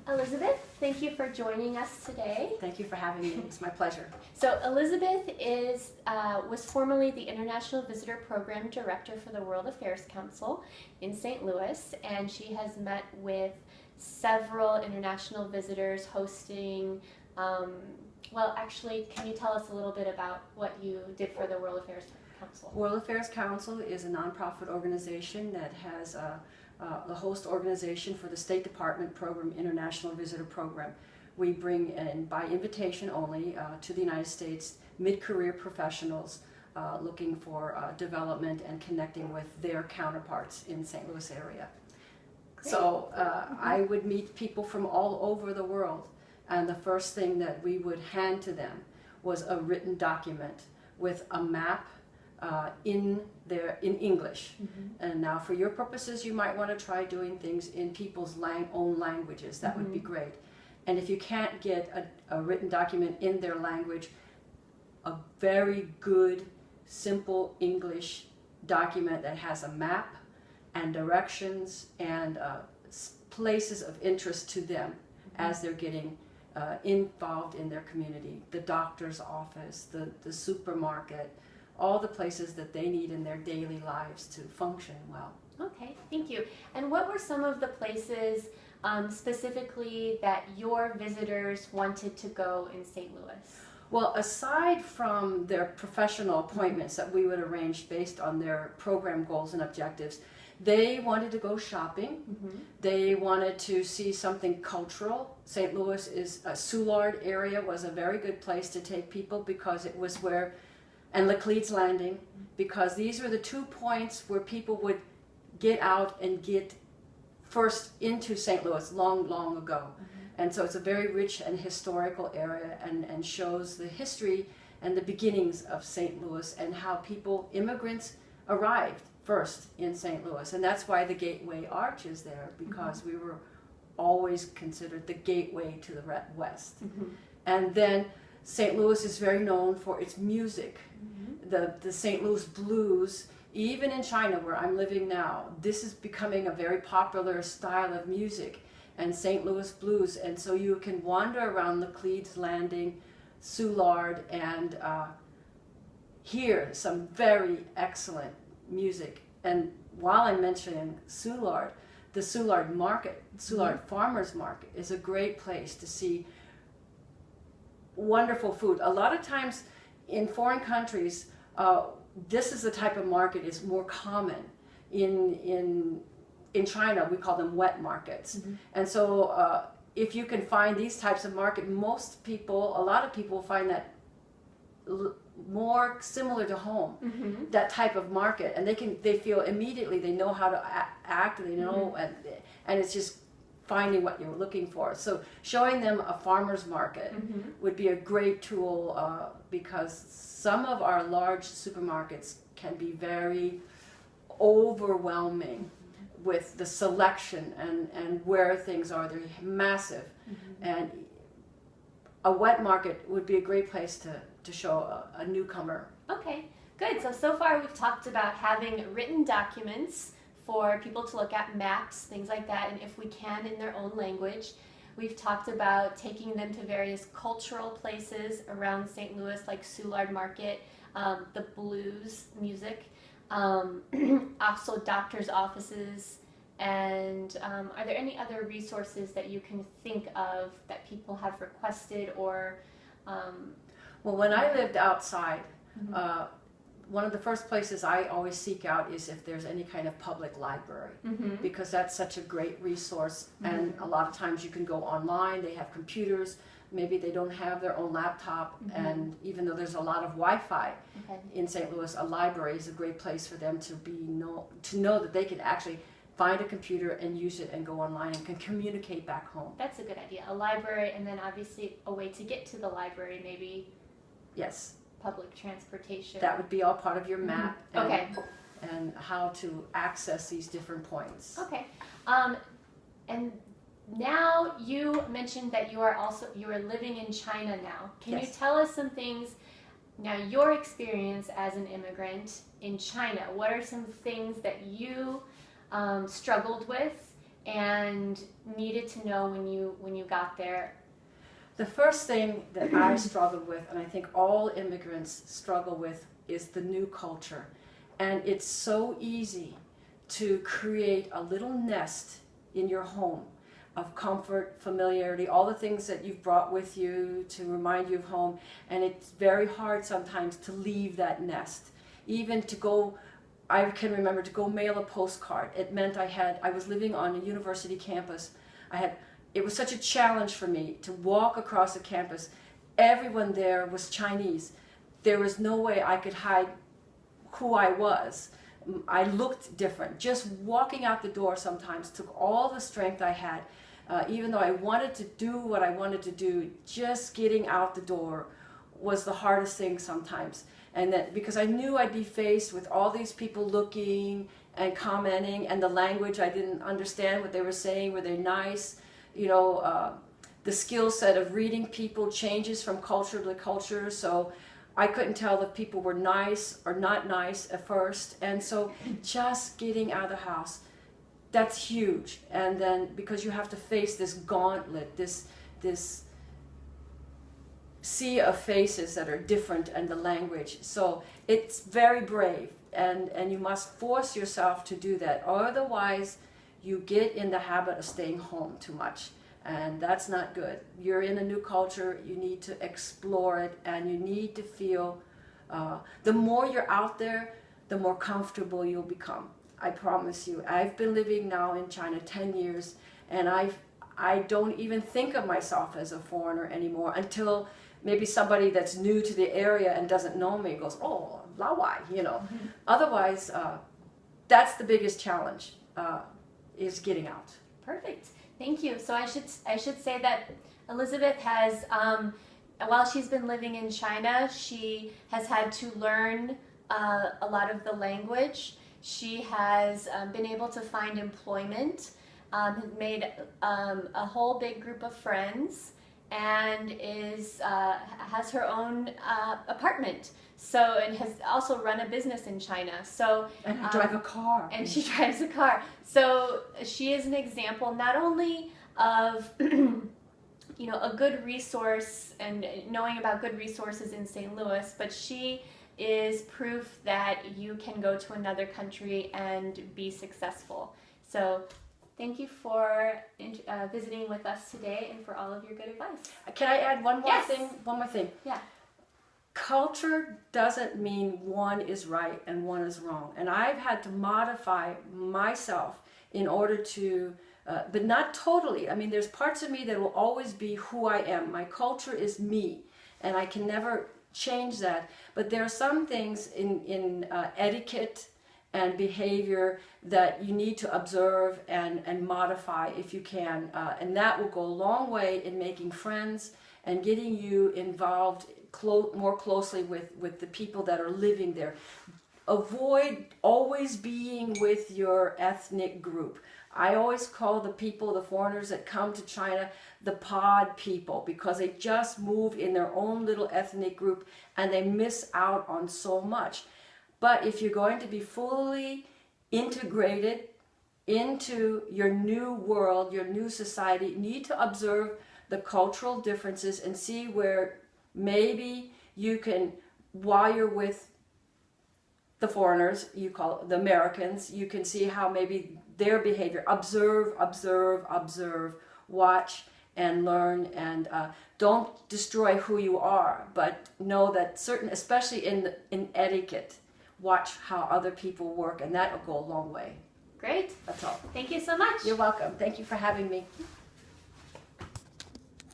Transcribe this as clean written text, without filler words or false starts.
Elizabeth, thank you for joining us today. Thank you for having me. It's my pleasure. So Elizabeth was formerly the International Visitor Program Director for the World Affairs Council in St. Louis, and she has met with several international visitors hosting, well, actually, can you tell us a little bit about what you did for the World Affairs Council? World Affairs Council is a nonprofit organization that has the host organization for the State Department program, International Visitor Program. We bring in, by invitation only, to the United States mid-career professionals looking for development and connecting with their counterparts in St. Louis area. Great. So I would meet people from all over the world, and the first thing that we would hand to them was a written document with a map in English. And now for your purposes you might want to try doing things in people's own languages. That would be great. And if you can't get a written document in their language, a very good simple English document that has a map and directions and places of interest to them as they're getting involved in their community. The doctor's office, the supermarket, all the places that they need in their daily lives to function well. Okay, thank you. And what were some of the places specifically that your visitors wanted to go in St. Louis? Well, aside from their professional appointments that we would arrange based on their program goals and objectives, they wanted to go shopping. They wanted to see something cultural. St. Louis is a Soulard area was a very good place to take people because it was where, and Laclede's Landing, because these were the 2 points where people would get out and get first into St. Louis long ago. And so it's a very rich and historical area and shows the history and the beginnings of St. Louis and how immigrants arrived first in St. Louis. And that's why the Gateway Arch is there, because we were always considered the gateway to the West. And then St. Louis is very known for its music. The St. Louis blues, even in China where I'm living now, this is becoming a very popular style of music, and St. Louis blues. And so you can wander around Laclede's Landing, Soulard, and hear some very excellent music. And while I'm mentioning Soulard, the Soulard Market, Soulard Farmers Market, is a great place to see wonderful food. A lot of times in foreign countries, this is the type of market is more common. In China, we call them wet markets. And so if you can find these types of market, a lot of people find that more similar to home, that type of market, and they feel immediately they know how to act, they know, and it's just finding what you're looking for. So showing them a farmer's market would be a great tool because some of our large supermarkets can be very overwhelming with the selection and where things are. They're massive. And a wet market would be a great place to show a newcomer. Okay, good. So far we've talked about having written documents for people to look at, maps, things like that, and if we can in their own language. We've talked about taking them to various cultural places around St. Louis, like Soulard Market, the blues music, also doctor's offices, and are there any other resources that you can think of that people have requested or? Well, when I lived outside, one of the first places I always seek out is if there's any kind of public library, because that's such a great resource. And a lot of times you can go online, they have computers, maybe they don't have their own laptop, and even though there's a lot of Wi-Fi in St. Louis, a library is a great place for them to know that they can actually find a computer and use it and go online and can communicate back home. That's a good idea. A library, and then obviously a way to get to the library, maybe. Yes. Public transportation. That would be all part of your map and how to access these different points. Okay. And now you mentioned that you are living in China now. Can you tell us some things, now your experience as an immigrant in China? What are some things that you struggled with and needed to know when you got there? The first thing that I struggled with, and I think all immigrants struggle with, is the new culture. And it's so easy to create a little nest in your home of comfort, familiarity, all the things that you've brought with you to remind you of home. And it's very hard sometimes to leave that nest. Even to go, I can remember to go mail a postcard. It meant I was living on a university campus. It was such a challenge for me to walk across the campus. Everyone there was Chinese. There was no way I could hide who I was. I looked different. Just walking out the door sometimes took all the strength I had. Even though I wanted to do what I wanted to do, just getting out the door was the hardest thing sometimes. And that because I knew I'd be faced with all these people looking and commenting, and the language I didn't understand what they were saying. Were they nice? You know, the skill set of reading people changes from culture to culture. So I couldn't tell if people were nice or not nice at first. And so just getting out of the house, that's huge. And then because you have to face this gauntlet, this sea of faces that are different, and the language. So it's very brave, and you must force yourself to do that. Otherwise, you get in the habit of staying home too much. And that's not good. You're in a new culture, you need to explore it, and you need to feel, the more you're out there, the more comfortable you'll become. I promise you. I've been living now in China 10 years, and I don't even think of myself as a foreigner anymore until maybe somebody that's new to the area and doesn't know me goes, oh, Lawai, you know. Mm-hmm. Otherwise, that's the biggest challenge, is getting out. Perfect. Thank you. So I should say that Elizabeth has, while she's been living in China, she has had to learn a lot of the language. She has been able to find employment, made a whole big group of friends, and has her own apartment. So, and has also run a business in China. So, and drive a car. And she drives a car. So she is an example not only of you know, a good resource and knowing about good resources in St. Louis, but she is proof that you can go to another country and be successful. So thank you for visiting with us today and for all of your good advice. Can I add one more Yes. thing? One more thing. Yeah. Culture doesn't mean one is right and one is wrong. And I've had to modify myself in order to, but not totally. I mean, there's parts of me that will always be who I am. My culture is me, and I can never change that. But there are some things in etiquette and behavior that you need to observe and modify if you can. And that will go a long way in making friends and getting you involved more closely with the people that are living there. Avoid always being with your ethnic group. I always call the people, the foreigners that come to China, the pod people, because they just move in their own little ethnic group and they miss out on so much. But if you're going to be fully integrated into your new world, your new society, you need to observe the cultural differences and see where maybe you can, while you're with the foreigners, you call it the Americans, you can see how maybe their behavior, observe, watch and learn, and don't destroy who you are, but know that certain, especially in etiquette, watch how other people work, and that will go a long way. Great. That's all. Thank you so much. You're welcome. Thank you for having me.